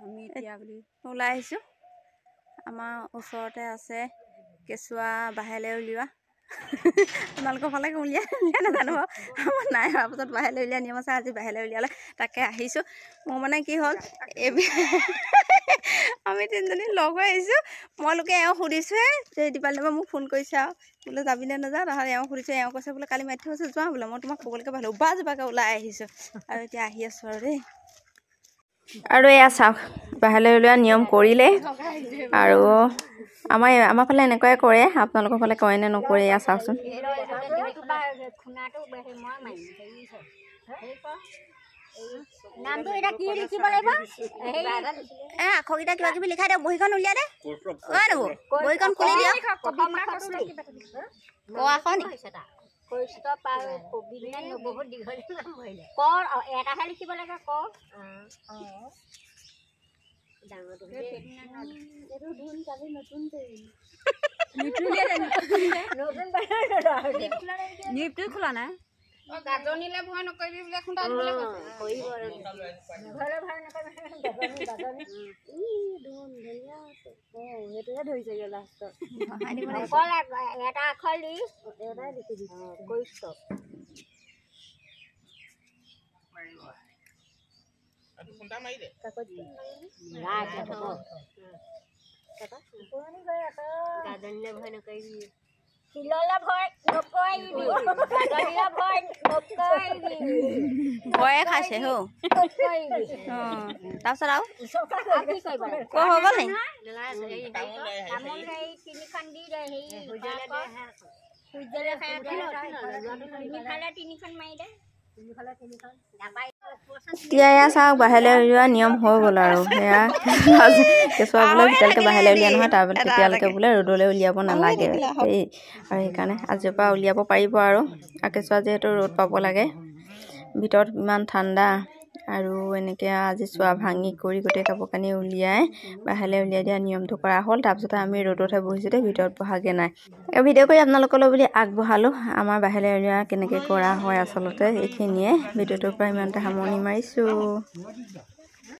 আমি এতিয়া বুলি ওলাই আহিছোঁ। আমাৰ ওচৰতে আছে কেঁচুৱা বাহিৰলৈ উলিওৱা। আপোনালোকৰ ফালে উলিয়াই নাজানো বাৰু, আমাৰ নাই হোৱাৰ পাছত বাহিৰলৈ উলিয়াই নিয়ম আছে। আজি বাহিৰলৈ উলিয়ালে তাকে আহিছোঁ। মোৰ মানে কি হ'ল আমি তিনিজনী লগ হৈ আহিছোঁ। মই লোকে এওঁ সুধিছোঁহে যে দীপালীৰ পৰা মোক ফোন কৰিছে আৰু বোলে যাবিনে নাযাওঁ। তাহাঁত এওঁ সুধিছোঁ, এওঁ কৈছে বোলে কালি মাতি থৈছে যোৱা বোলে। মই তোমাক ক'বলৈকে ভাল জোপাকে ওলাই আহিছোঁ আৰু এতিয়া আহি আছোঁ আৰু দেই। আৰু এয়া চাওক বাহিৰলৈ উলিওৱা নিয়ম কৰিলে আৰু আমাৰ ফালে এনেকুৱাই কৰে। আপোনালোকৰ ফালে কৰে নে নকৰে এয়া চাওকচোন। নামটো এতিয়া কি লিখিব লাগিব? আখৰকেইটা কিবা কিবি লিখাই দিয়ক। বহীখন উলিয়াই দে। বহীখন খুলি দিয়ক। বহুত দীঘল ক এটাহে লিখিব লাগে ক নিপটো খোলা নাই। গাজনিলে ভয় নকৰিবি বোলে খুন্দা দিবলৈ সেইটোহে ধৰিছেগৈ লাষ্টত। এটা আখৰ দি এটাই লিখি দিছে কৰিছ। গাজনিলে ভয় নকৰিবি, শিললে ভয় নকৰিবি, গাজনিলে ভয় নকৰিবি। ভয়ে খাইছে হৌ। তাৰপিছত আৰু কি কৰিবা ক হৈ গ'ল নি? তামোল তিনিখন দি দে তিনিফালে তিনিখন মাৰি দে। এতিয়া এয়া চাওক বাহিৰলৈ উলিওৱা নিয়ম হৈ গ'ল আৰু সেয়া কেঁচুৱা বোলে যেতিয়ালৈকে বাহিৰলৈ উলিওৱা নহয় তেতিয়ালৈকে বোলে ৰ'দলৈ উলিয়াব নালাগে দেই। আৰু সেইকাৰণে আজিৰ পৰা উলিয়াব পাৰিব আৰু কেঁচুৱা যিহেতু ৰ'দ পাব লাগে। ভিতৰত ইমান ঠাণ্ডা আৰু এনেকৈ আজি চোৱা ভাঙি কৰি গোটেই কাপোৰ কানি উলিয়াই বাহিৰলৈ উলিয়াই দিয়া নিয়মটো কৰা হ'ল। তাৰপিছতে আমি ৰ'দতহে বহিছোঁ দেই, ভিতৰত বহাগৈ নাই। ভিডিঅ' কৰি আপোনালোকলৈ বুলি আগবঢ়ালোঁ। আমাৰ বাহিৰলৈ উলিওৱা কেনেকৈ কৰা হয় আচলতে এইখিনিয়ে। ভিডিঅ'টোৰ পৰা ইমানতে সামৰণি মাৰিছোঁ।